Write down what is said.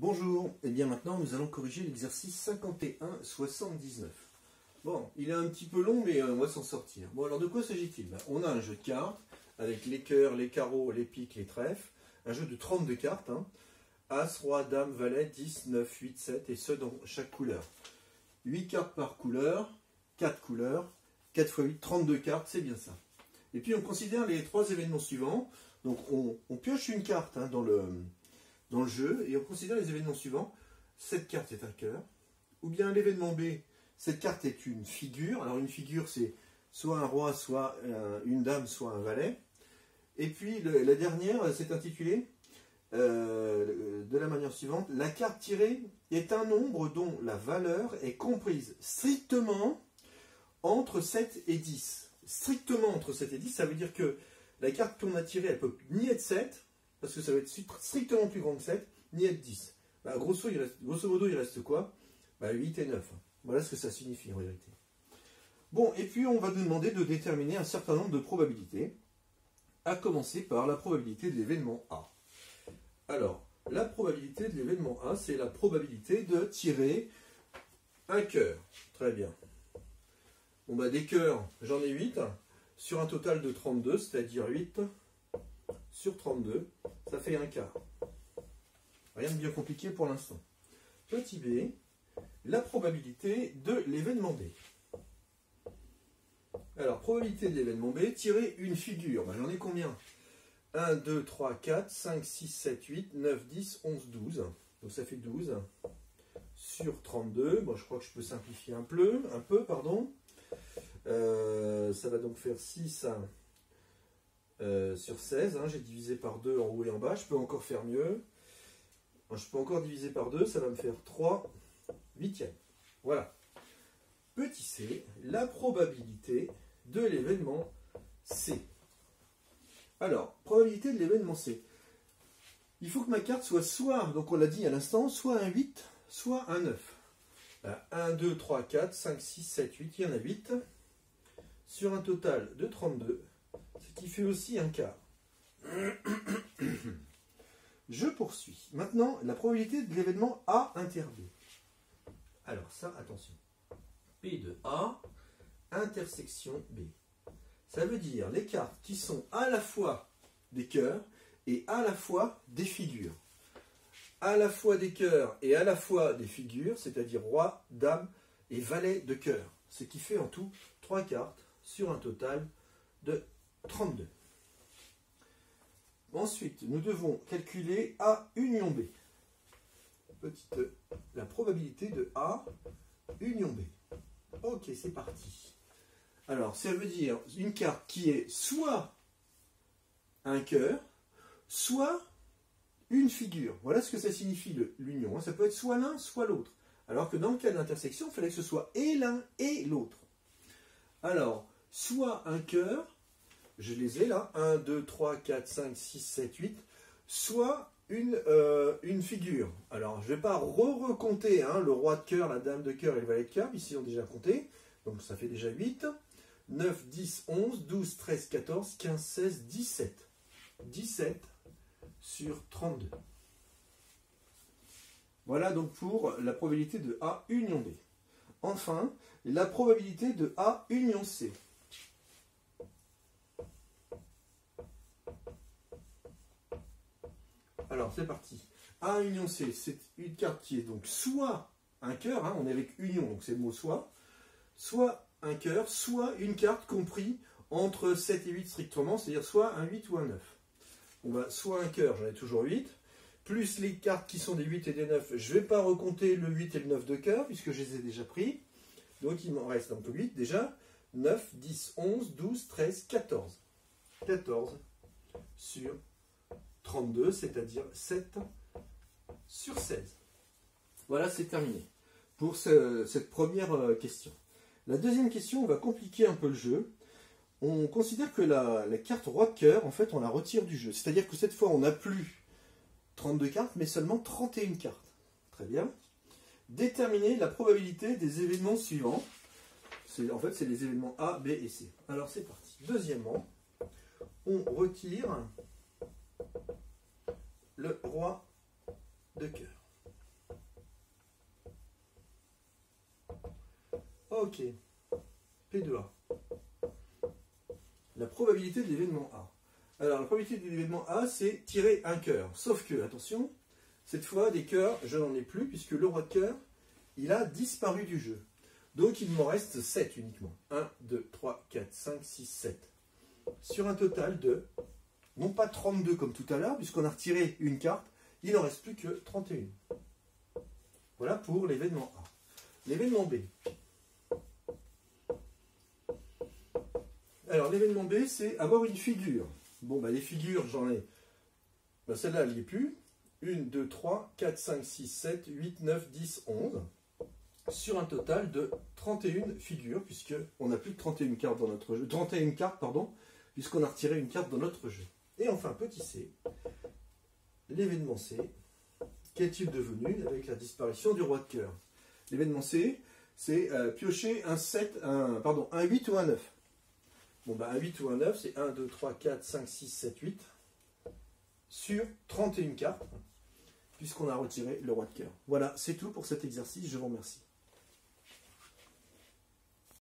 Bonjour, et bien maintenant nous allons corriger l'exercice 51-79. Bon, il est un petit peu long mais on va s'en sortir. Bon, alors de quoi s'agit-il? On a un jeu de cartes avec les cœurs, les carreaux, les piques, les trèfles. Un jeu de 32 cartes. As, roi, dame, valet, 10, 9, 8, 7 et ce dans chaque couleur. 8 cartes par couleur, 4 couleurs, 4 x 8, 32 cartes, c'est bien ça. Et puis on considère les trois événements suivants. Donc on pioche une carte dans le jeu et on considère les événements suivants. Cette carte est un cœur, ou bien l'événement B, cette carte est une figure. Alors une figure c'est soit un roi, soit une dame, soit un valet. Et puis la dernière c'est intitulé de la manière suivante: la carte tirée est un nombre dont la valeur est comprise strictement entre 7 et 10. Strictement entre 7 et 10, ça veut dire que la carte qu'on a tirée, elle peut ni être 7, parce que ça va être strictement plus grand que 7, ni être 10. Grosso modo, il reste quoi? 8 et 9. Voilà ce que ça signifie en vérité. Bon, et puis on va nous demander de déterminer un certain nombre de probabilités, à commencer par la probabilité de l'événement A. Alors, la probabilité de l'événement A, c'est la probabilité de tirer un cœur. Très bien. Bon, des cœurs, j'en ai 8, sur un total de 32, c'est-à-dire 8 sur 32, ça fait un quart. Rien de bien compliqué pour l'instant. Petit b, la probabilité de l'événement B. Alors, probabilité de l'événement B, tirer une figure. J'en ai combien? 1, 2, 3, 4, 5, 6, 7, 8, 9, 10, 11, 12. Donc ça fait 12 sur 32. Bon, je crois que je peux simplifier un peu, pardon. Ça va donc faire 6 sur 16. J'ai divisé par 2 en haut et en bas. Je peux encore faire mieux. Je peux encore diviser par 2. Ça va me faire 3 huitièmes. Voilà. Petit c, la probabilité de l'événement C. Alors, probabilité de l'événement C. Il faut que ma carte soit, donc on l'a dit à l'instant, soit un 8, soit un 9. 1, 2, 3, 4, 5, 6, 7, 8, il y en a 8. Sur un total de 32, ce qui fait aussi un quart. Je poursuis. Maintenant, la probabilité de l'événement A inter B. Alors ça, attention. P de A, intersection B. Ça veut dire les cartes qui sont à la fois des cœurs et à la fois des figures. À la fois des cœurs et à la fois des figures, c'est-à-dire roi, dame et valet de cœur. Ce qui fait en tout 3 cartes sur un total de 32. Ensuite, nous devons calculer A union B. Petite e, la probabilité de A union B. Ok, c'est parti. Alors, ça veut dire une carte qui est soit un cœur, soit une figure. Voilà ce que ça signifie l'union. Ça peut être soit l'un, soit l'autre. Alors que dans le cas de l'intersection, il fallait que ce soit et l'un et l'autre. Alors, soit un cœur, je les ai là, 1, 2, 3, 4, 5, 6, 7, 8, soit une figure. Alors, je ne vais pas recompter le roi de cœur, la dame de cœur et le valet de cœur, ici ils ont déjà compté, donc ça fait déjà 8, 9, 10, 11, 12, 13, 14, 15, 16, 17. 17 sur 32. Voilà donc pour la probabilité de A union B. Enfin, la probabilité de A union C. Alors, c'est parti. A union C, c'est une carte qui est donc soit un cœur, on est avec union, donc c'est le mot soit un cœur, soit une carte comprise entre 7 et 8 strictement, c'est-à-dire soit un 8 ou un 9. Soit un cœur, j'en ai toujours 8, plus les cartes qui sont des 8 et des 9, je ne vais pas recompter le 8 et le 9 de cœur, puisque je les ai déjà pris. Donc il m'en reste donc 8 déjà, 9, 10, 11, 12, 13, 14. 14 sur 32, c'est-à-dire 7 sur 16. Voilà, c'est terminé pour cette première question. La deuxième question, on va compliquer un peu le jeu. On considère que la carte roi de cœur, en fait, on la retire du jeu. C'est-à-dire que cette fois, on n'a plus 32 cartes, mais seulement 31 cartes. Très bien. Déterminer la probabilité des événements suivants. En fait, c'est les événements A, B et C. Alors, c'est parti. Deuxièmement, on retire le roi de cœur. Ok. P de A. La probabilité de l'événement A. Alors, la probabilité de l'événement A, c'est tirer un cœur. Sauf que, attention, cette fois, des cœurs, je n'en ai plus, puisque le roi de cœur, il a disparu du jeu. Donc, il m'en reste 7 uniquement. 1, 2, 3, 4, 5, 6, 7. Sur un total de, non pas 32 comme tout à l'heure, puisqu'on a retiré une carte, il n'en reste plus que 31. Voilà pour l'événement A. L'événement B. Alors, l'événement B, c'est avoir une figure. Bon, bah, les figures, j'en ai. Bah, celle-là, elle n'y est plus. 1, 2, 3, 4, 5, 6, 7, 8, 9, 10, 11. Sur un total de 31 figures, puisqu'on n'a plus que 31 cartes dans notre jeu. 31 cartes, pardon, puisqu'on a retiré une carte dans notre jeu. Et enfin, petit c, l'événement C. Qu'est-il devenu avec la disparition du roi de cœur? L'événement C, c'est piocher un 8 ou un 9. Bon, bah, un 8 ou un 9, c'est 1, 2, 3, 4, 5, 6, 7, 8 sur 31 cartes, puisqu'on a retiré le roi de cœur. Voilà, c'est tout pour cet exercice. Je vous remercie.